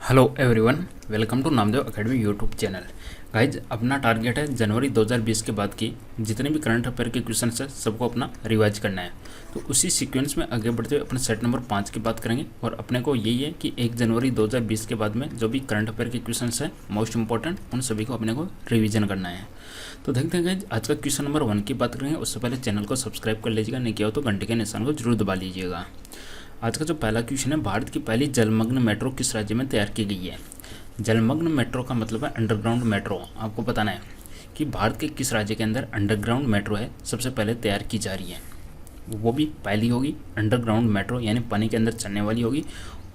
Hello everyone, welcome to Namdev academy YouTube channel. Guys, अपना target है जनवरी 2020 के बाद की जितने भी करंट अफेयर के क्वेश्चन है सबको अपना रिवाइज करना है। तो उसी सीक्वेंस में आगे बढ़ते हुए अपने सेट नंबर 5 की बात करेंगे और अपने को यही है कि 1 जनवरी 2020 के बाद में जो भी करंट अफेयर के क्वेश्चन है मोस्ट इंपॉर्टेंट उन सभी को अपने को रिविजन करना है। तो देखते हैं गाइज, आज का क्वेश्चन नंबर 1 की बात करेंगे। उससे पहले चैनल को सब्सक्राइब कर लीजिएगा, नहीं किया हो तो घंटे के निशान को जरूर दबा लीजिएगा। आज का जो पहला क्वेश्चन है, भारत की पहली जलमग्न मेट्रो किस राज्य में तैयार की गई है? जलमग्न मेट्रो का मतलब है अंडरग्राउंड मेट्रो। आपको बताना है कि भारत के किस राज्य के अंदर अंडरग्राउंड मेट्रो है सबसे पहले तैयार की जा रही है। वो भी पहली होगी अंडरग्राउंड मेट्रो, यानी पानी के अंदर चलने वाली होगी।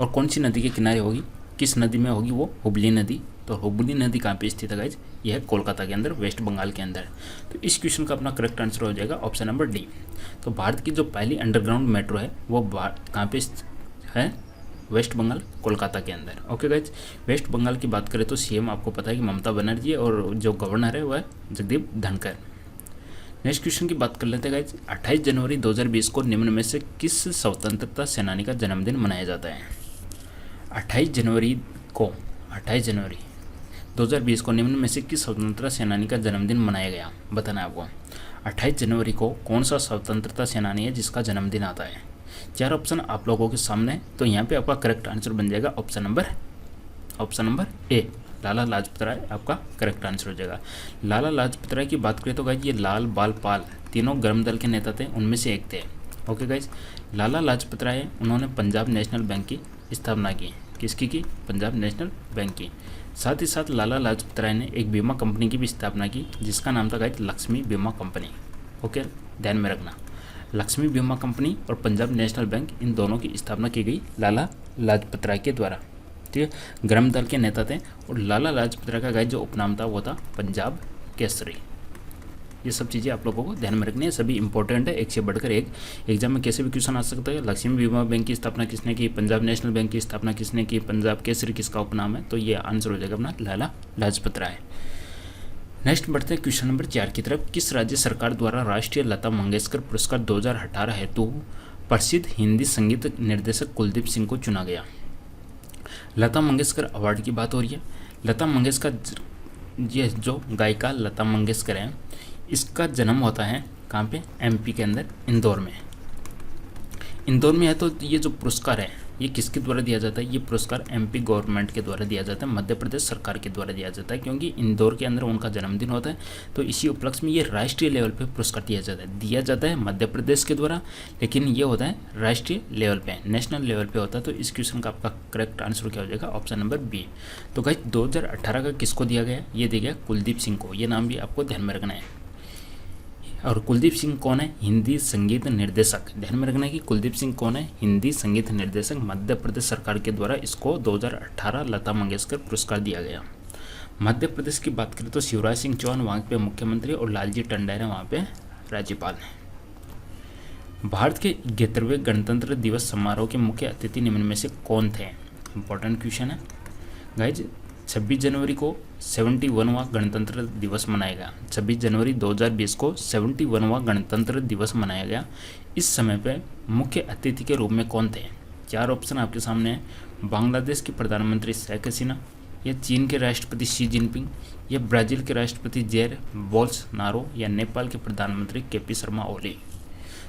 और कौन सी नदी के किनारे होगी, किस नदी में होगी? वो हुबली नदी। तो हुबली नदी कहाँ पे स्थित है गाइज? यह है कोलकाता के अंदर, वेस्ट बंगाल के अंदर। तो इस क्वेश्चन का अपना करेक्ट आंसर हो जाएगा ऑप्शन नंबर डी। तो भारत की जो पहली अंडरग्राउंड मेट्रो है वो कहाँ पे है? वेस्ट बंगाल, कोलकाता के अंदर। ओके गाइज, वेस्ट बंगाल की बात करें तो सीएम आपको पता है कि ममता बनर्जी है और जो गवर्नर है वह है जगदीप धनखड़। नेक्स्ट क्वेश्चन की बात कर लेते हैं गाइज। 28 जनवरी 2020 को निम्न में से किस स्वतंत्रता सेनानी का जन्मदिन मनाया जाता है? 28 जनवरी 2020 को निम्न में से किस स्वतंत्रता सेनानी का जन्मदिन मनाया गया? बताना है आपको। 28 जनवरी को कौन सा स्वतंत्रता सेनानी है जिसका जन्मदिन आता है? 4 ऑप्शन आप लोगों के सामने। तो यहाँ पे आपका करेक्ट आंसर बन जाएगा option number A, Lala Lajpat Rai आपका करेक्ट आंसर हो जाएगा। लाला लाजपत राय की बात करें तो गाइज ये लाल बाल पाल तीनों गर्म दल के नेता थे, उनमें से एक थे। ओके गाइज, लाला लाजपत राय उन्होंने पंजाब नेशनल बैंक की स्थापना की। किसकी की? पंजाब नेशनल बैंक की। साथ ही साथ लाला लाजपत राय ने एक बीमा कंपनी की भी स्थापना की जिसका नाम था गाइज लक्ष्मी बीमा कंपनी। ओके, ध्यान में रखना, लक्ष्मी बीमा कंपनी और पंजाब नेशनल बैंक, इन दोनों की स्थापना की गई लाला लाजपत राय के द्वारा। ठीक है, गर्म दल के नेता थे और लाला लाजपत राय का गाइज जो उपनाम था वो था पंजाब केसरी। ये सब चीज़ें आप लोगों को ध्यान में रखनी है, सभी इंपॉर्टेंट है, एक से बढ़कर एक। एग्जाम में कैसे भी क्वेश्चन आ सकता है। लक्ष्मी बीमा बैंक की स्थापना किसने की? पंजाब नेशनल बैंक की स्थापना किसने की? पंजाब केसरी किसका उपनाम है? तो ये आंसर हो जाएगा अपना लाला लाजपत राय। नेक्स्ट बढ़ते हैं क्वेश्चन नंबर 4 की तरफ। किस राज्य सरकार द्वारा राष्ट्रीय लता मंगेशकर पुरस्कार 2018 हेतु प्रसिद्ध हिंदी संगीत निर्देशक कुलदीप सिंह को चुना गया? लता मंगेशकर अवार्ड की बात हो रही है। लता मंगेशकर, ये जो गायिका लता मंगेशकर है, इसका जन्म होता है कहाँ पे? एमपी के अंदर, इंदौर में है। तो ये जो पुरस्कार है ये किसके द्वारा दिया जाता है? ये पुरस्कार एमपी गवर्नमेंट के द्वारा दिया जाता है, मध्य प्रदेश सरकार के द्वारा दिया जाता है, क्योंकि इंदौर के अंदर उनका जन्मदिन होता है। तो इसी उपलक्ष्य में ये राष्ट्रीय लेवल पे पुरस्कार दिया जाता है मध्य प्रदेश के द्वारा, लेकिन ये होता है राष्ट्रीय लेवल पे, नेशनल लेवल पे होता है। तो इस क्वेश्चन का आपका करेक्ट आंसर क्या हो जाएगा? Option number B. तो गाइस, 2018 का किसको दिया गया? ये दिया गया कुलदीप सिंह को। ये नाम भी आपको ध्यान में रखना है। और कुलदीप सिंह कौन है? हिंदी संगीत निर्देशक। ध्यान में रखना है कि कुलदीप सिंह कौन है? हिंदी संगीत निर्देशक। मध्य प्रदेश सरकार के द्वारा इसको 2018 लता मंगेशकर पुरस्कार दिया गया। मध्य प्रदेश की बात करें तो शिवराज सिंह चौहान वहाँ पे मुख्यमंत्री और लालजी टंडन है वहाँ पे राज्यपाल हैं। भारत के 71वें गणतंत्र दिवस समारोह के मुख्य अतिथि निम्न में से कौन थे? इंपॉर्टेंट क्वेश्चन है गाइज। 26 जनवरी को 71वां गणतंत्र दिवस मनाया गया। 26 जनवरी 2020 को 71वां गणतंत्र दिवस मनाया गया। इस समय पे मुख्य अतिथि के रूप में कौन थे? 4 ऑप्शन आपके सामने हैं। बांग्लादेश के प्रधानमंत्री शेख हसीना, या चीन के राष्ट्रपति शी जिनपिंग, या ब्राज़ील के राष्ट्रपति जेर बोल्सोनारो, या नेपाल के प्रधानमंत्री केपी शर्मा ओली।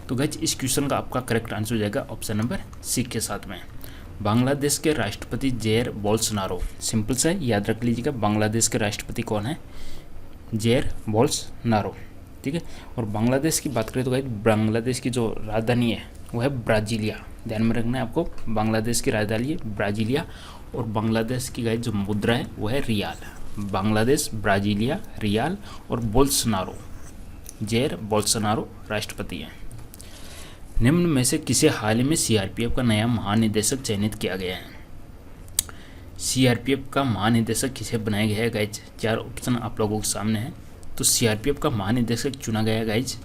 तो गाइस, इस क्वेश्चन का आपका करेक्ट आंसर हो जाएगा ऑप्शन नंबर सी के साथ में, बांग्लादेश के राष्ट्रपति जेर बोल्सोनारो। सिंपल सा याद रख लीजिएगा, बांग्लादेश के राष्ट्रपति कौन है? जेर बोल्सोनारो। ठीक है, और बांग्लादेश की बात करें तो गाइस, बांग्लादेश की जो राजधानी है वो है ब्राजीलिया। ध्यान में रखना है आपको, बांग्लादेश की राजधानी है ब्राजीलिया। और बांग्लादेश की गाइस जो मुद्रा है वो है रियाल। बांग्लादेश, ब्राजीलिया, रियाल और बोल्सोनारो, जेर बोल्सोनारो राष्ट्रपति हैं। निम्न में से किसे हाल ही में सीआरपीएफ का नया महानिदेशक चयनित किया गया है? सीआरपीएफ का महानिदेशक किसे बनाया गया है गाइज? 4 ऑप्शन आप लोगों के सामने हैं। तो सीआरपीएफ का महानिदेशक चुना गया है गाइज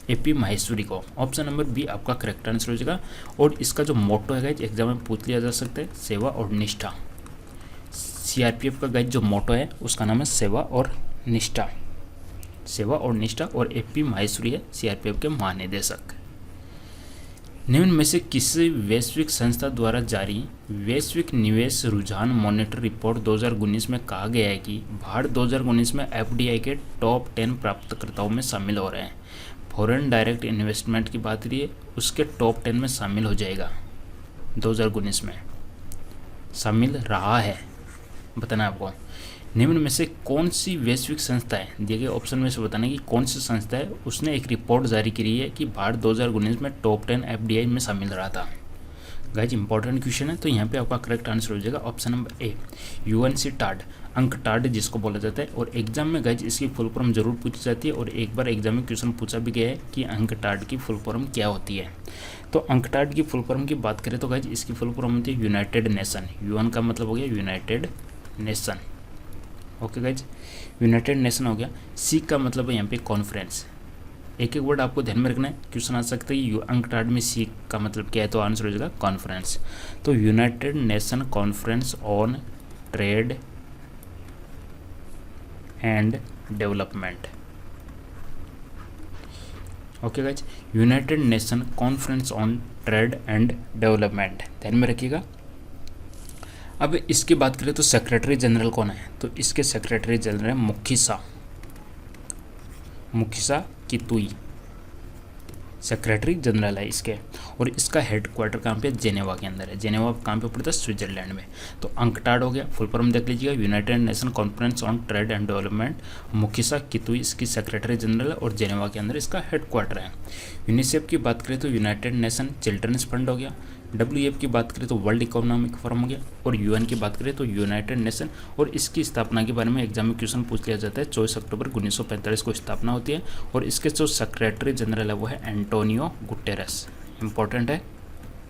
एपी माहेश्वरी को। ऑप्शन नंबर बी आपका करेक्ट आंसर हो जाएगा। और इसका जो मोटो है गाइज, एग्जाम में पूछ लिया जा सकता है, सेवा और निष्ठा। सीआरपीएफ का गाइज जो मोटो है उसका नाम है सेवा और निष्ठा। और एपी माहेश्वरी है सीआरपीएफ के महानिदेशक। निम्न में से किसी वैश्विक संस्था द्वारा जारी वैश्विक निवेश रुझान मॉनिटर रिपोर्ट 2019 में कहा गया है कि भारत 2019 में एफडीआई के टॉप 10 प्राप्तकर्ताओं में शामिल हो रहे हैं। फॉरेन डायरेक्ट इन्वेस्टमेंट की बात रही है, उसके टॉप 10 में शामिल हो जाएगा। 2019 में शामिल रहा है, बताना है आपको। निम्न में से कौन सी वैश्विक संस्था है, दिए गए ऑप्शन में से बताना कि कौन सी संस्था है उसने एक रिपोर्ट जारी करी है कि भारत 2019 में टॉप 10 एफडीआई में शामिल रहा था। गाइज इंपॉर्टेंट क्वेश्चन है, तो यहाँ पे आपका करेक्ट आंसर हो जाएगा option number A, UNCTAD, UNCTAD जिसको बोला जाता है। और एग्जाम में गाइज इसकी फुल फॉर्म जरूर पूछी जाती है, और एक बार एग्जाम में क्वेश्चन पूछा भी गया है कि अंकटाड की फुल फॉर्म क्या होती है। तो अंकटाड की फुल फॉर्म की बात करें तो गाइज इसकी फुल फॉर्म होती है यूनाइटेड नेशन। UN का मतलब हो गया United nation, okay guys, United nation हो गया। सी का मतलब है यहाँ पे कॉन्फ्रेंस। एक एक वर्ड आपको ध्यान में रखना है, क्वेश्चन आ सकता है कि अंकटाड में सी का मतलब क्या है, तो आंसर हो जाएगा कॉन्फ्रेंस। तो United Nation Conference on Trade and development, okay guys, United Nation Conference on Trade and development, ध्यान में रखिएगा। अब इसकी बात करें तो सेक्रेटरी जनरल कौन है, तो इसके सेक्रेटरी जनरल है मुखिसा कितुई, सेक्रेटरी जनरल है इसके। और इसका हेडक्वार्टर कहाँ पे, जेनेवा के अंदर है। जेनेवा कहाँ पे पड़ता है, स्विट्जरलैंड में। तो अंकटाड हो गया, फुल फॉर्म देख लीजिएगा, United Nation Conference on Trade and Development. Mukhisa Kituyi इसकी सेक्रेटरी जनरल है और जेनेवा के अंदर इसका हेडक्वार्टर है। यूनिसेफ की बात करें तो यूनाइटेड नेशन चिल्ड्रंस फंड हो गया। WEF की बात करें तो वर्ल्ड इकोनॉमिक फोरम हो गया। और UN की बात करें तो यूनाइटेड नेशन। और इसकी स्थापना के बारे में एग्जाम में क्वेश्चन पूछ लिया जाता है। 24 अक्टूबर 1945 को स्थापना होती है। और इसके जो सेक्रेटरी जनरल है वो है एंटोनियो गुटेरस। इंपॉर्टेंट है,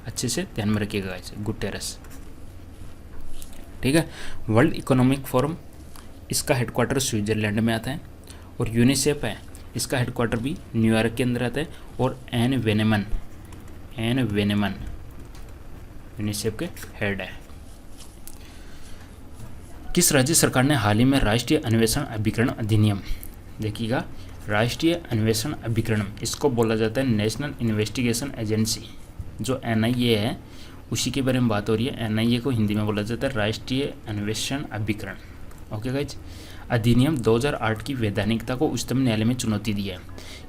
अच्छे से ध्यान में रखिएगा इसे, गुटेरस, ठीक है। वर्ल्ड इकोनॉमिक फोरम, इसका हेडक्वार्टर स्विट्जरलैंड में आता है। और यूनिसेफ है, इसका हेडक्वार्टर भी न्यूयॉर्क के अंदर आता है। और एन वेनेमन यूनिसेफ के हेड है। किस राज्य सरकार ने हाल ही में राष्ट्रीय अन्वेषण अभिकरण अधिनियम, देखिएगा, राष्ट्रीय अन्वेषण अभिकरण, इसको बोला जाता है नेशनल इन्वेस्टिगेशन एजेंसी, जो NIA है उसी के बारे में बात हो रही है। NIA को हिंदी में बोला जाता है राष्ट्रीय अन्वेषण अभिकरण, ओके गाइज। अधिनियम 2008 की वैधानिकता को उच्चतम न्यायालय में चुनौती दी है।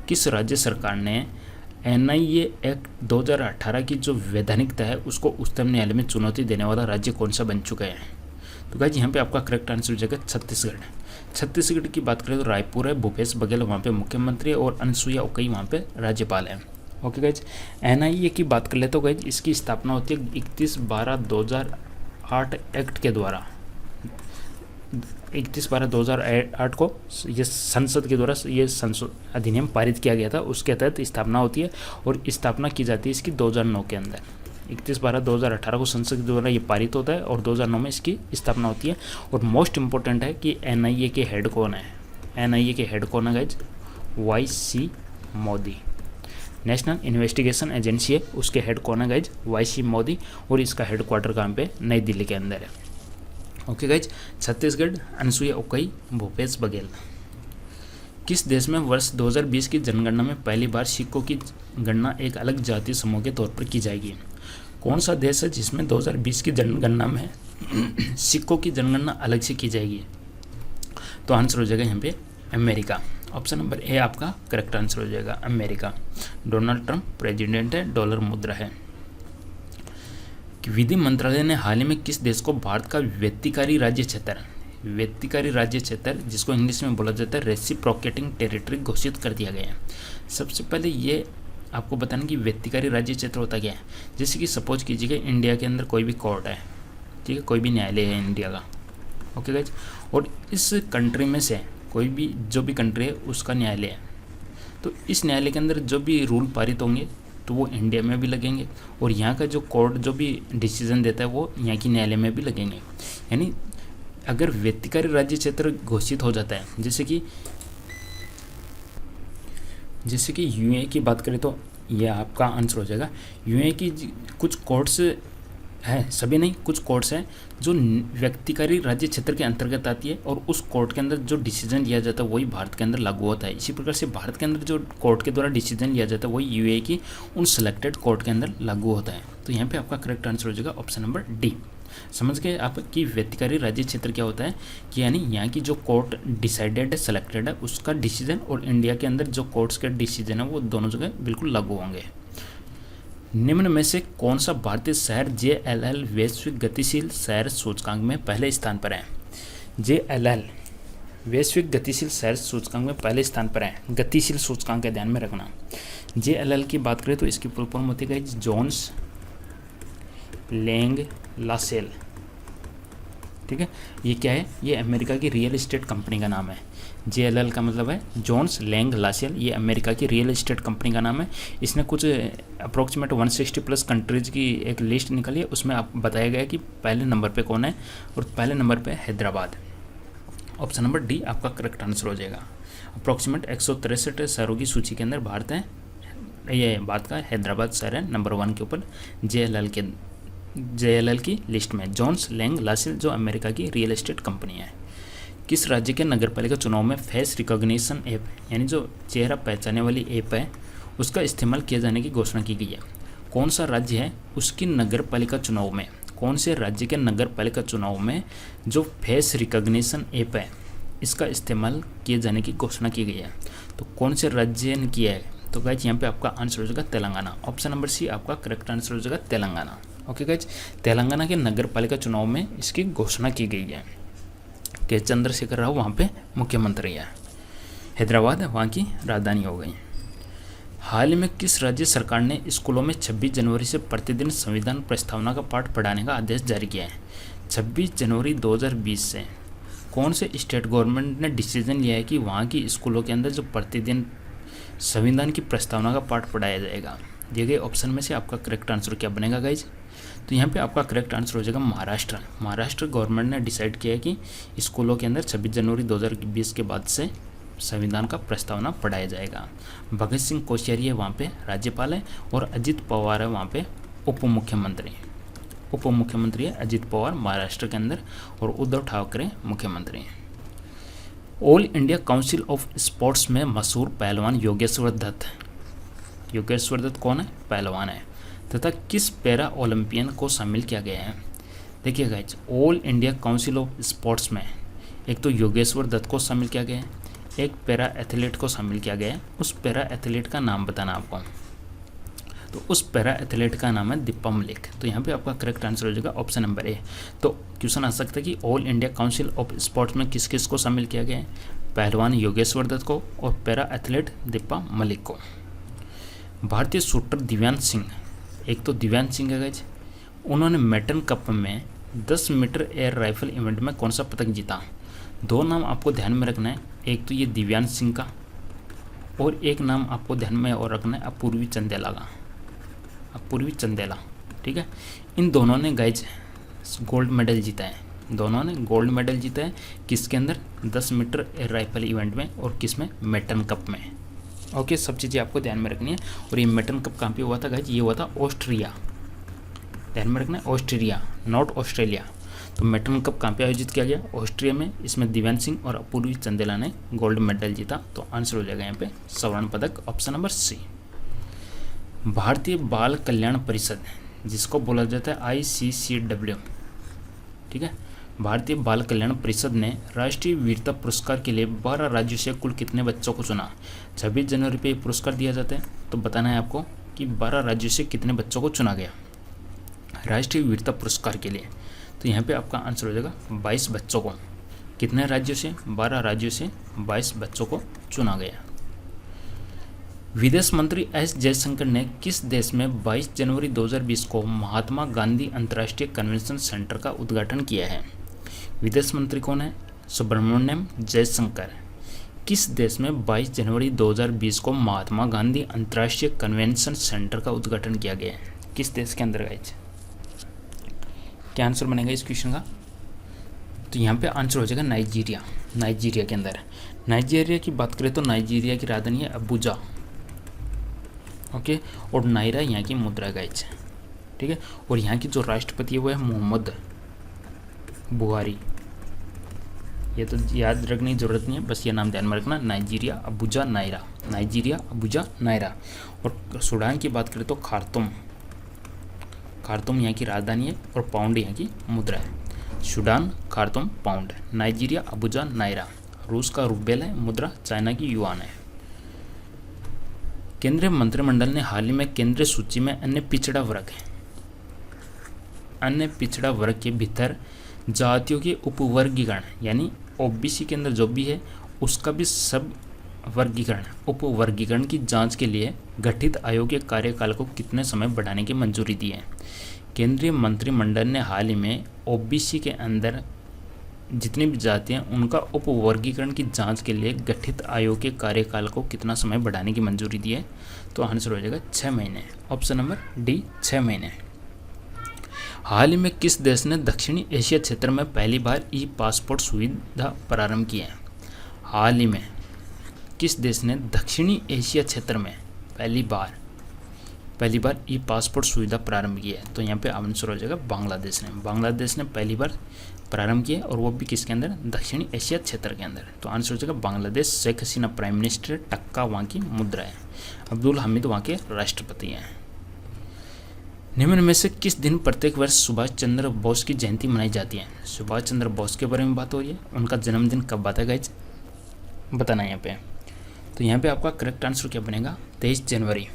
किस राज्य सरकार ने NIA एक्ट 2018 की जो वैधानिकता है उसको उच्चतम न्यायालय में चुनौती देने वाला राज्य कौन सा बन चुका है, तो गाइज यहाँ पे आपका करेक्ट आंसर हो जाएगा छत्तीसगढ़। छत्तीसगढ़ की बात करें तो रायपुर है, भूपेश बघेल वहाँ पे मुख्यमंत्री है और अनुसुईया उइके वहाँ पे राज्यपाल है, ओके गाइज। NIA की बात कर ले तो गाइज इसकी स्थापना होती है 31/12/2008 एक्ट के द्वारा। 31/12/2008 को ये संसद के द्वारा ये अधिनियम पारित किया गया था, उसके तहत स्थापना होती है। और स्थापना की जाती है इसकी 2009 के अंदर। 31/12/2018 को संसद के द्वारा ये पारित होता है और 2009 में इसकी स्थापना होती है। और मोस्ट इम्पोर्टेंट है कि NIA के हेड कौन है, NIA के हेड कौन है guys, YC Modi, national investigation agency है, उसके हेड कौन है गाइज, YC मोदी। और इसका हेडक्वार्टर कहाँ पे, नई दिल्ली के अंदर है, ओके गाइज। छत्तीसगढ़, अनुसुईया उइके, भूपेश बघेल। किस देश में वर्ष 2020 की जनगणना में पहली बार सिक्कों की गणना एक अलग जातीय समूह के तौर पर की जाएगी, कौन सा देश है जिसमें 2020 की जनगणना में सिक्कों की जनगणना अलग से की जाएगी, तो आंसर हो जाएगा यहाँ पे अमेरिका। ऑप्शन नंबर ए आपका करेक्ट आंसर हो जाएगा, अमेरिका। डोनाल्ड ट्रंप प्रेसिडेंट है, डॉलर मुद्रा है। विधि मंत्रालय ने हाल ही में किस देश को भारत का व्यक्तिकारी राज्य क्षेत्र जिसको इंग्लिश में बोला जाता है रेसिप्रोकेटिंग टेरिटरी घोषित कर दिया गया है। सबसे पहले ये आपको बताना कि व्यक्तिकारी राज्य क्षेत्र होता क्या है। जैसे कि सपोज कीजिएगा इंडिया के अंदर कोई भी कोर्ट है, ठीक है, कोई भी न्यायालय है इंडिया का, ओके गाइज। और इस कंट्री में से कोई भी जो भी कंट्री है उसका न्यायालय है, तो इस न्यायालय के अंदर जो भी रूल पारित होंगे तो वो इंडिया में भी लगेंगे। और यहाँ का जो कोर्ट जो भी डिसीजन देता है वो यहाँ की न्यायालय में भी लगेंगे। यानी अगर व्यक्तिकारी राज्य क्षेत्र घोषित हो जाता है, जैसे कि UAE की बात करें तो यह आपका आंसर हो जाएगा। UAE की कुछ कोर्ट्स है, सभी नहीं, कुछ कोर्ट्स हैं जो व्यक्तिकारी राज्य क्षेत्र के अंतर्गत आती है और उस कोर्ट के अंदर जो डिसीजन लिया जाता है वही भारत के अंदर लागू होता है। इसी प्रकार से भारत के अंदर जो कोर्ट के द्वारा डिसीजन लिया जाता है वही यूएई की उन सेलेक्टेड कोर्ट के अंदर लागू होता है। तो यहाँ पे आपका करेक्ट आंसर हो जाएगा ऑप्शन नंबर डी। समझ गए आप कि व्यक्तिकारी राज्य क्षेत्र क्या होता है, कि यानी यहाँ की जो कोर्ट डिसाइडेड है, सेलेक्टेड है, उसका डिसीजन और इंडिया के अंदर जो कोर्ट्स के डिसीजन है वो दोनों जगह बिल्कुल लागू होंगे। निम्न में से कौन सा भारतीय शहर JLL वैश्विक गतिशील शहर सूचकांक में पहले स्थान पर है? JLL वैश्विक गतिशील शहर सूचकांक में पहले स्थान पर है। गतिशील सूचकांक का ध्यान में रखना। JLL की बात करें तो इसकी फुल फॉर्म होती है जोन्स लैंग लासेल। ठीक है, ये क्या है? ये अमेरिका की रियल एस्टेट कंपनी का नाम है। JLL का मतलब है जोन्स लैंग लासेल, ये अमेरिका की रियल एस्टेट कंपनी का नाम है। इसने कुछ अप्रोक्सीमेट 160 प्लस कंट्रीज की एक लिस्ट निकाली है, उसमें आप बताया गया कि पहले नंबर पे कौन है, और पहले नंबर पे हैदराबाद। ऑप्शन नंबर डी आपका करेक्ट आंसर हो जाएगा। अप्रोक्सीमेट 163 शहरों की सूची के अंदर भारत है, ये बात का हैदराबाद शहर है नंबर 1 के ऊपर JLL की लिस्ट में। जोन्स लैंग लासेल जो अमेरिका की रियल एस्टेट कंपनी है। किस राज्य के नगरपालिका चुनाव में फेस रिकॉग्निशन ऐप यानी जो चेहरा पहचानने वाली ऐप है उसका इस्तेमाल किए जाने की घोषणा की गई है? कौन सा राज्य है उसकी नगरपालिका चुनाव में, कौन से राज्य के नगरपालिका चुनाव में जो फेस रिकॉग्निशन ऐप है इसका इस्तेमाल किए जाने की घोषणा की गई है? तो कौन से राज्य ने किया है? तो गाइज यहाँ पे आपका आंसर हो जाएगा तेलंगाना। ऑप्शन नंबर सी आपका करेक्ट आंसर हो जाएगा तेलंगाना। ओके गाइज, तेलंगाना के नगरपालिका चुनाव में इसकी घोषणा की गई है कि चंद्रशेखर राव वहाँ पे मुख्यमंत्री है। हैदराबाद वहाँ की राजधानी हो गई। हाल ही में किस राज्य सरकार ने स्कूलों में 26 जनवरी से प्रतिदिन संविधान प्रस्तावना का पाठ पढ़ाने का आदेश जारी किया है? 26 जनवरी 2020 से कौन से स्टेट गवर्नमेंट ने डिसीजन लिया है कि वहाँ की स्कूलों के अंदर जो प्रतिदिन संविधान की प्रस्तावना का पाठ पढ़ाया जाएगा? दिए गए ऑप्शन में से आपका करेक्ट आंसर क्या बनेगा गाइज? तो यहाँ पे आपका करेक्ट आंसर हो जाएगा महाराष्ट्र। महाराष्ट्र गवर्नमेंट ने डिसाइड किया है कि स्कूलों के अंदर 26 जनवरी 2020 के बाद से संविधान का प्रस्तावना पढ़ाया जाएगा। भगत सिंह कोश्यारी है वहाँ पे राज्यपाल है, और अजित पवार है वहाँ पे उप मुख्यमंत्री है अजित पवार महाराष्ट्र के अंदर, और उद्धव ठाकरे मुख्यमंत्री हैं। All India council of sports में मशहूर पहलवान योगेश्वर दत्त कौन है? पहलवान है। तथा किस पैरा ओलंपियन को शामिल किया गया है? देखिए guys, all India council of sports में एक तो योगेश्वर दत्त को शामिल किया गया है, एक पैरा एथलीट को शामिल किया गया है। उस पैरा एथलीट का नाम बताना आपको। तो उस पैरा एथलीट का नाम है दीपा मलिक। तो यहाँ पे आपका करेक्ट आंसर हो जाएगा ऑप्शन नंबर ए। तो क्वेश्चन आ सकता है कि all India council of sports में किस किस को शामिल किया गया है? पहलवान योगेश्वर दत्त को और पैरा एथलीट दीपा मलिक को। भारतीय शूटर दिव्यांश सिंह, एक तो दिव्यांश सिंह है गाइज, उन्होंने मेटन कप में 10 मीटर एयर राइफल इवेंट में कौन सा पदक जीता? दो नाम आपको ध्यान में रखना है, एक तो ये दिव्यांश सिंह का, और एक नाम आपको ध्यान में और रखना है अपूर्वी चंदेला। ठीक है, इन दोनों ने गाइज गोल्ड मेडल जीता है। दोनों ने गोल्ड मेडल जीता है किसके अंदर? 10 मीटर एयर राइफल इवेंट में, और किस में? मेटन कप में। ओके, सब चीज़ें आपको ध्यान में रखनी है। और ये मेटन कप कहाँ पे हुआ था गाइज? ये हुआ था ऑस्ट्रिया। ध्यान में रखना है, ऑस्ट्रिया, नॉट ऑस्ट्रेलिया। तो मेटन कप कहाँ पे आयोजित किया गया? ऑस्ट्रिया में। इसमें दिव्यांश सिंह और अपूर्वी चंदेला ने गोल्ड मेडल जीता। तो आंसर हो जाएगा यहाँ पे स्वर्ण पदक, ऑप्शन नंबर सी। भारतीय बाल कल्याण परिषद, जिसको बोला जाता है ICCW, ठीक है, भारतीय बाल कल्याण परिषद ने राष्ट्रीय वीरता पुरस्कार के लिए 12 राज्यों से कुल कितने बच्चों को चुना? 26 जनवरी पे पुरस्कार दिया जाता है, तो बताना है आपको कि 12 राज्यों से कितने बच्चों को चुना गया राष्ट्रीय वीरता पुरस्कार के लिए। तो यहाँ पे आपका आंसर हो जाएगा 22 बच्चों को। कितने राज्यों से? 12 राज्यों से 22 बच्चों को चुना गया। विदेश मंत्री एस जयशंकर ने किस देश में 22 जनवरी 2020 को महात्मा गांधी अंतर्राष्ट्रीय कन्वेंशन सेंटर का उद्घाटन किया है? विदेश मंत्री कौन है? सुब्रमण्यम जयशंकर। किस देश में 22 जनवरी 2020 को महात्मा गांधी अंतर्राष्ट्रीय कन्वेंशन सेंटर का उद्घाटन किया गया है? किस देश के अंदर गाइज? क्या आंसर बनेगा इस क्वेश्चन का? तो यहाँ पे आंसर हो जाएगा नाइजीरिया के अंदर। नाइजीरिया की बात करें तो नाइजीरिया की राजधानी है अबुजा। ओके, और नायरा यहाँ की मुद्रा गाइज। ठीक है। और यहाँ की जो राष्ट्रपति है वो है मोहम्मद बुहारी। ये तो याद रखने की ज़रूरत नहीं है, बस ये नाम ध्यान में रखना, Nigeria Abuja naira, Nigeria Abuja naira. और सूडान की बात करें तो खार्तुम, खार्तुम यहाँ की राजधानी है और पाउंड यहाँ की मुद्रा है। Sudan, Khartoum, pound. Nigeria Abuja naira, रूस का रूबेल है मुद्रा, चाइना की युआन है। केंद्रीय मंत्रिमंडल ने हाल ही में केंद्रीय सूची में अन्य पिछड़ा वर्ग है, अन्य पिछड़ा वर्ग के भीतर जातियों के उपवर्गीकरण यानी ओबीसी के अंदर जो भी है उसका भी सब वर्गीकरण उपवर्गीकरण की जांच के लिए गठित आयोग के कार्यकाल को कितने समय बढ़ाने की मंजूरी दी है। केंद्रीय मंत्रिमंडल ने हाल ही में ओबीसी के अंदर जितनी भी जातियां उनका उपवर्गीकरण की जांच के लिए गठित आयोग के कार्यकाल को कितना समय बढ़ाने की मंजूरी दी है। तो आंसर हो जाएगा 6 महीने, ऑप्शन नंबर डी 6 महीने। हाल ही में किस देश ने दक्षिणी एशिया क्षेत्र में पहली बार ई पासपोर्ट सुविधा प्रारंभ की है। हाल ही में किस देश ने दक्षिणी एशिया क्षेत्र में पहली बार ई पासपोर्ट सुविधा प्रारंभ की है। तो यहाँ पे आंसर हो जाएगा बांग्लादेश ने। बांग्लादेश ने पहली बार प्रारंभ किया और वो भी किसके अंदर, दक्षिणी एशिया क्षेत्र के अंदर। तो आंसर हो जाएगा बांग्लादेश। शेख हसीना प्राइम मिनिस्टर, टक्का वहाँ की मुद्रा है, अब्दुल हामिद वहाँ के राष्ट्रपति हैं। निम्न में से किस दिन प्रत्येक वर्ष सुभाष चंद्र बोस की जयंती मनाई जाती है। सुभाष चंद्र बोस के बारे में बात हो रही है, उनका जन्मदिन कब आता है गाइज, बताना यहाँ पे। तो यहाँ पे आपका करेक्ट आंसर क्या बनेगा, 23 जनवरी।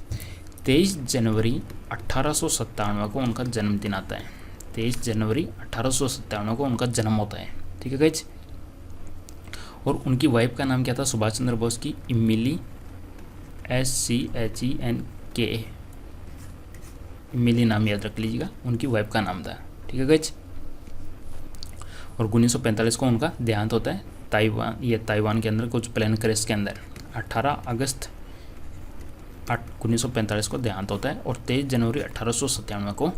23 जनवरी 1857 को उनका जन्मदिन आता है। 23 जनवरी 1857 को उनका जन्म होता है, ठीक है गाइज। और उनकी वाइफ का नाम क्या था सुभाष चंद्र बोस की, इमिली, SCHENKA, इमिली नाम याद रख लीजिएगा, उनकी वाइफ का नाम था, ठीक है गाइज। और 1945 को उनका देहांत होता है ताइवान के अंदर कुछ प्लेन क्रैश के अंदर। 18 अगस्त 1945 को देहांत होता है और 23 जनवरी 1897 को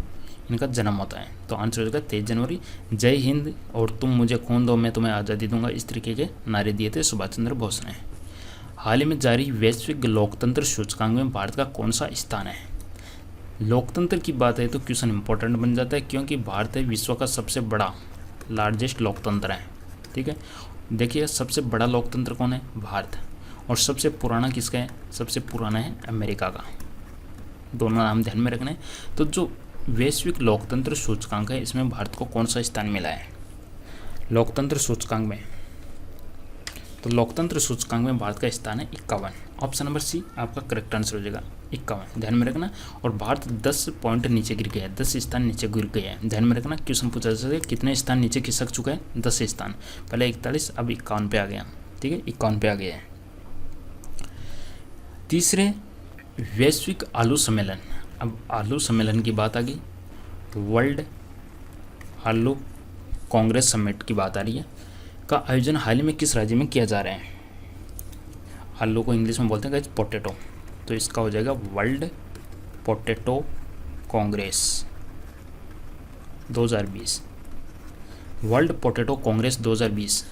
इनका जन्म होता है। तो आंसर हो जाएगा 23 जनवरी। जय हिंद और तुम मुझे खून दो मैं तुम्हें आज़ादी दूंगा, इस तरीके के नारे दिए थे सुभाष चंद्र बोस ने। हाल ही में जारी वैश्विक लोकतंत्र सूचकांक में भारत का कौन सा स्थान है। लोकतंत्र की बात है तो क्वेश्चन इंपॉर्टेंट बन जाता है, क्योंकि भारत है विश्व का सबसे बड़ा लार्जेस्ट लोकतंत्र है, ठीक है। देखिए सबसे बड़ा लोकतंत्र कौन है, भारत। और सबसे पुराना किसका है, सबसे पुराना है अमेरिका का। दोनों नाम ध्यान में रखने। तो जो वैश्विक लोकतंत्र सूचकांक है इसमें भारत को कौन सा स्थान मिला है लोकतंत्र सूचकांक में। तो लोकतंत्र सूचकांक में भारत का स्थान है 51, ऑप्शन नंबर सी आपका करेक्ट आंसर हो जाएगा 51, ध्यान में रखना। और भारत 10 पॉइंट नीचे गिर गया है, 10 स्थान नीचे गिर गया है, ध्यान में रखना। क्वेश्चन पूछा जा सकता है कितने स्थान नीचे खिसक चुका है, 10 स्थान, पहले 41 अब 51 पे आ गया, ठीक है 51 पे आ गया है। तीसरे वैश्विक आलू सम्मेलन, अब आलू सम्मेलन की बात आ गई, वर्ल्ड आलू कांग्रेस समिट की बात आ रही है, का आयोजन हाल ही में किस राज्य में किया जा रहा है। आलू को इंग्लिश में बोलते हैं गाइस पोटैटो, तो इसका हो जाएगा world potato Congress 2020, world potato Congress 2020।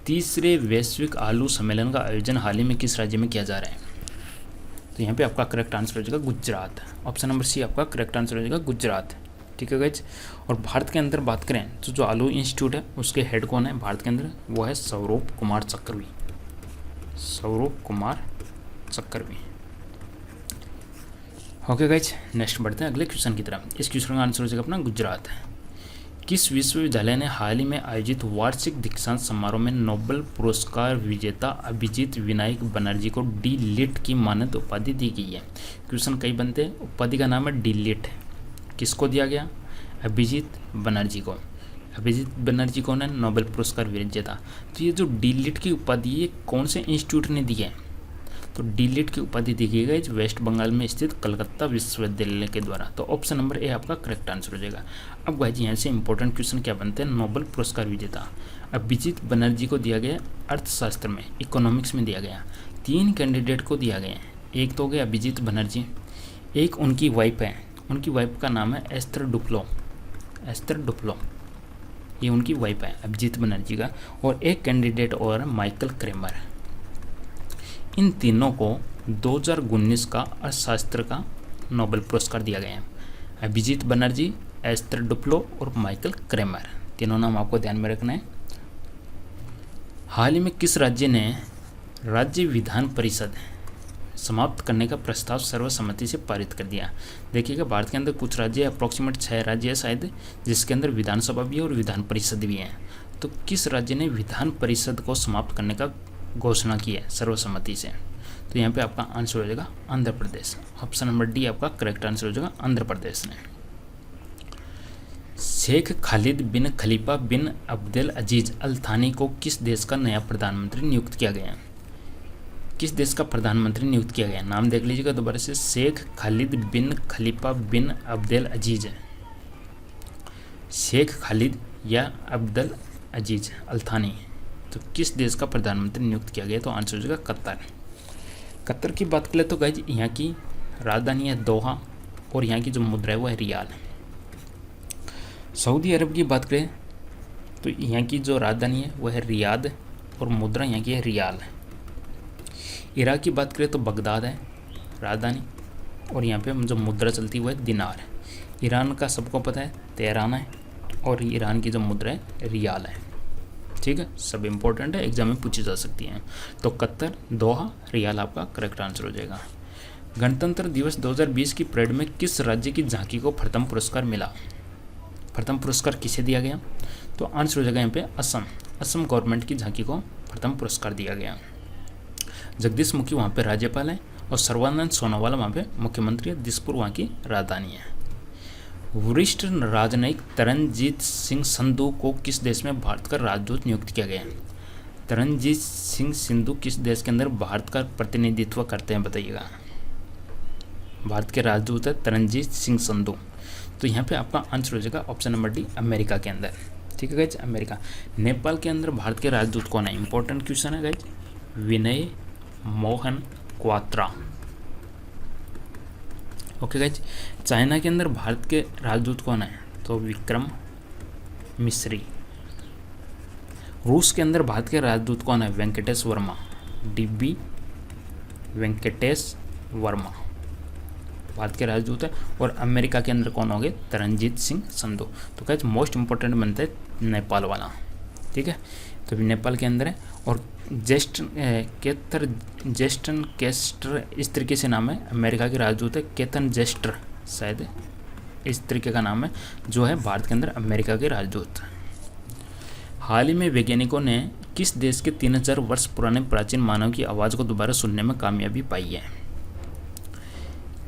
तीसरे वैश्विक आलू सम्मेलन का आयोजन हाल ही में किस राज्य में किया जा रहा है। तो यहाँ पे आपका करेक्ट आंसर हो जाएगा गुजरात, ऑप्शन नंबर सी आपका करेक्ट आंसर हो जाएगा गुजरात, ठीक है गाइज। और भारत के अंदर बात करें तो जो आलू इंस्टीट्यूट है उसके हेड कौन है भारत के अंदर, वो है स्वरूप कुमार चक्रवी, स्वरूप कुमार चक्रवी। ओके गाइज, नेक्स्ट बढ़ते हैं अगले क्वेश्चन की तरफ। इस क्वेश्चन का आंसर हो जाएगा अपना गुजरात। किस विश्वविद्यालय ने हाल ही में आयोजित वार्षिक दीक्षांत समारोह में नोबेल पुरस्कार विजेता अभिजीत विनायक बनर्जी को डी लिट की मानद उपाधि दी गई है। क्वेश्चन कई बनते हैं, उपाधि का नाम है डी लिट, किसको दिया गया, अभिजीत बनर्जी को। अभिजीत बनर्जी कौन है, नोबेल पुरस्कार विजेता। तो ये जो डी लिट की उपाधि ये कौन से इंस्टीट्यूट ने दी है, तो डी लिट की उपाधि दी गई है वेस्ट बंगाल में स्थित कलकत्ता विश्वविद्यालय के द्वारा। तो ऑप्शन नंबर ए आपका करेक्ट आंसर हो जाएगा। अब गाइज यहाँ से इंपॉर्टेंट क्वेश्चन क्या बनते हैं, नोबेल पुरस्कार विजेता अभिजीत बनर्जी को दिया गया अर्थशास्त्र में, इकोनॉमिक्स में दिया गया। 3 कैंडिडेट को दिया गया, एक तो हो गया अभिजीत बनर्जी, एक उनकी वाइफ है, उनकी वाइफ का नाम है एस्थर डुफ्लो, एस्थर डुफ्लो ये उनकी वाइफ है अभिजीत बनर्जी का, और एक कैंडिडेट और माइकल क्रेमर। इन तीनों को 2019 का अर्थशास्त्र का नोबेल पुरस्कार दिया गया है। अभिजीत बनर्जी, एस्थर डुफ्लो और माइकल क्रेमर, तीनों नाम आपको ध्यान में रखना है। हाल ही में किस राज्य ने राज्य विधान परिषद समाप्त करने का प्रस्ताव सर्वसम्मति से पारित कर दिया? देखिएगा, भारत के अंदर कुछ राज्य अप्रॉक्सीमेट 6 राज्य है शायद, जिसके अंदर विधानसभा भी है और विधान परिषद भी है। तो किस राज्य ने विधान परिषद को समाप्त करने का घोषणा की है सर्वसम्मति से? तो यहाँ पे आपका आंसर हो जाएगा Andhra Pradesh. Option number D आपका करेक्ट आंसर हो जाएगा, आंध्र प्रदेश ने। शेख खालिद बिन खलीफा बिन अब्दुल अजीज अल थानी को किस देश का नया प्रधानमंत्री नियुक्त किया गया? किस देश का प्रधानमंत्री नियुक्त किया गया? नाम देख लीजिएगा दोबारा से, शेख खालिद बिन खलीफा बिन अब्दुल अजीज, शेख खालिद या अब्दुल अजीज अल थानी, तो किस देश का प्रधानमंत्री नियुक्त किया गया? तो आंसर हो जाएगा कतर। कतर की बात करें तो गाइज यहाँ की राजधानी है दोहा और यहाँ की जो मुद्रा है वो है रियाल। सऊदी अरब की बात करें तो यहाँ की जो राजधानी है वो है रियाद और मुद्रा यहाँ की है रियाल। इराक की बात करें तो बगदाद है राजधानी और यहाँ पे जो मुद्रा चलती है वो है दिनार। ईरान का सबको पता है तेहरान है और ईरान की जो मुद्रा है रियाल है। ठीक है, सब इम्पोर्टेंट है, एग्जाम में पूछी जा सकती हैं। तो कतर, दोहा, रियाल आपका करेक्ट आंसर हो जाएगा। गणतंत्र दिवस 2020 की परेड में किस राज्य की झांकी को प्रथम पुरस्कार मिला? प्रथम पुरस्कार किसे दिया गया? तो आंसर हो जाएगा यहाँ पे असम। असम गवर्नमेंट की झांकी को प्रथम पुरस्कार दिया गया। जगदीश मुखी वहाँ पे राज्यपाल है और सर्बानंद सोनोवाल वहाँ पे मुख्यमंत्री है। दिसपुर वहाँ की राजधानी है। वरिष्ठ राजनयिक तरनजीत सिंह संधू को किस देश में भारत का राजदूत नियुक्त किया गया? तरनजीत सिंह संधू किस देश के अंदर भारत का प्रतिनिधित्व करते हैं बताइएगा? भारत के राजदूत है तरनजीत सिंह संधू। तो यहाँ पे आपका आंसर हो जाएगा ऑप्शन नंबर डी, अमेरिका के अंदर। ठीक है गाइज, अमेरिका। नेपाल के अंदर भारत के राजदूत कौन है? इंपॉर्टेंट क्वेश्चन है guys, Vinay Mohan Kwatra. Okay guys. China के अंदर भारत के राजदूत कौन है? तो विक्रम मिश्री। रूस के अंदर भारत के राजदूत कौन है? वेंकटेश वर्मा, डीबी वेंकटेश वर्मा भारत के राजदूत है। और अमेरिका के अंदर कौन हो गए? तरनजीत सिंह संधू। तो गाइज मोस्ट इंपॉर्टेंट बनता है नेपाल वाला। ठीक है, तो नेपाल के अंदर है। और जेस्टन केस्टर इस तरीके से नाम है, अमेरिका के राजदूत है केतन जेस्टर, शायद इस तरीके का नाम है, जो है भारत के अंदर अमेरिका के राजदूत। हाल ही में वैज्ञानिकों ने किस देश के 3000 वर्ष पुराने प्राचीन मानव की आवाज़ को दोबारा सुनने में कामयाबी पाई है?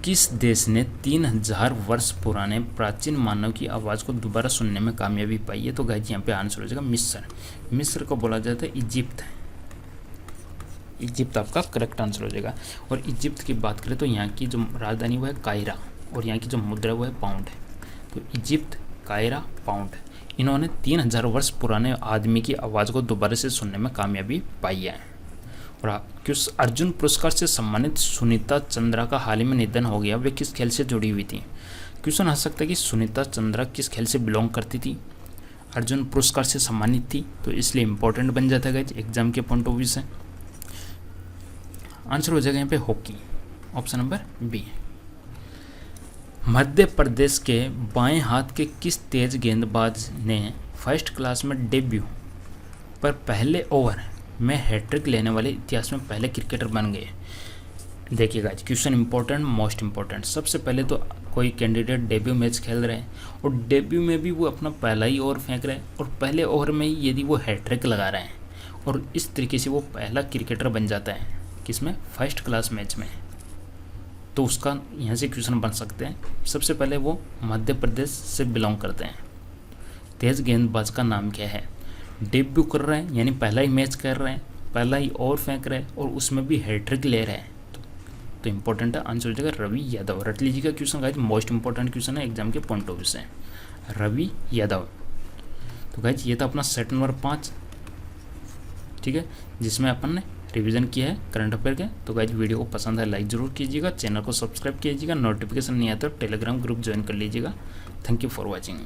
किस देश ने 3000 वर्ष पुराने प्राचीन मानव की आवाज़ को दोबारा सुनने में कामयाबी पाई है? तो गाइस यहाँ पे आंसर हो जाएगा मिस्र। मिस्र को बोला जाता है इजिप्ट। इजिप्ट आपका करेक्ट आंसर हो जाएगा। और इजिप्ट की बात करें तो यहाँ की जो राजधानी वो है कायरा और यहाँ की जो मुद्रा वो है पाउंड है। तो इजिप्ट, कायरा, पाउंड, इन्होंने 3000 वर्ष पुराने आदमी की आवाज़ को दोबारा से सुनने में कामयाबी पाई है। और किस अर्जुन पुरस्कार से सम्मानित सुनीता चंद्रा का हाल ही में निधन हो गया, वे किस खेल से जुड़ी हुई थी? क्वेश्चन आ सकता है कि सुनीता चंद्रा किस खेल से बिलोंग करती थी, अर्जुन पुरस्कार से सम्मानित थी, तो इसलिए इंपॉर्टेंट बन जाता है एग्जाम के पॉइंट ऑफ व्यू से। आंसर हो जाएगा यहाँ पे hockey, option number B. Madhya Pradesh के बाएं हाथ के किस तेज गेंदबाज ने फर्स्ट क्लास में डेब्यू पर पहले ओवर में हैट्रिक लेने वाले इतिहास में पहले क्रिकेटर बन गए? देखिएगा क्वेश्चन इंपॉर्टेंट, मोस्ट इंपॉर्टेंट। सबसे पहले तो कोई कैंडिडेट डेब्यू मैच खेल रहे हैं और डेब्यू में भी वो अपना पहला ही ओवर फेंक रहे हैं और पहले ओवर में ही यदि वो हैट्रिक लगा रहे हैं और इस तरीके से वो पहला क्रिकेटर बन जाता है किसमें? फर्स्ट क्लास मैच में। तो उसका यहाँ से क्वेश्चन बन सकते हैं। सबसे पहले वो मध्य प्रदेश से बिलोंग करते हैं। तेज गेंदबाज का नाम क्या है? डेब्यू कर रहे हैं यानी पहला ही मैच कर रहे हैं, पहला ही ओवर फेंक रहे हैं और उसमें भी हैट्रिक ले रहे हैं। तो इंपॉर्टेंट है, आंसर हो जाएगा रवि यादव। रट लीजिएगा question guys, most important question है एग्जाम के पॉइंट ऑफ व्यू से, रवि यादव। तो गाइज ये था अपना सेट नंबर 5, ठीक है, जिसमें अपन ने रिवीजन किया है करंट अफेयर के। तो गाइज वीडियो को पसंद है लाइक जरूर कीजिएगा, चैनल को सब्सक्राइब कीजिएगा, नोटिफिकेशन नहीं आता तो टेलीग्राम ग्रुप ज्वाइन कर लीजिएगा। Thank you for watching.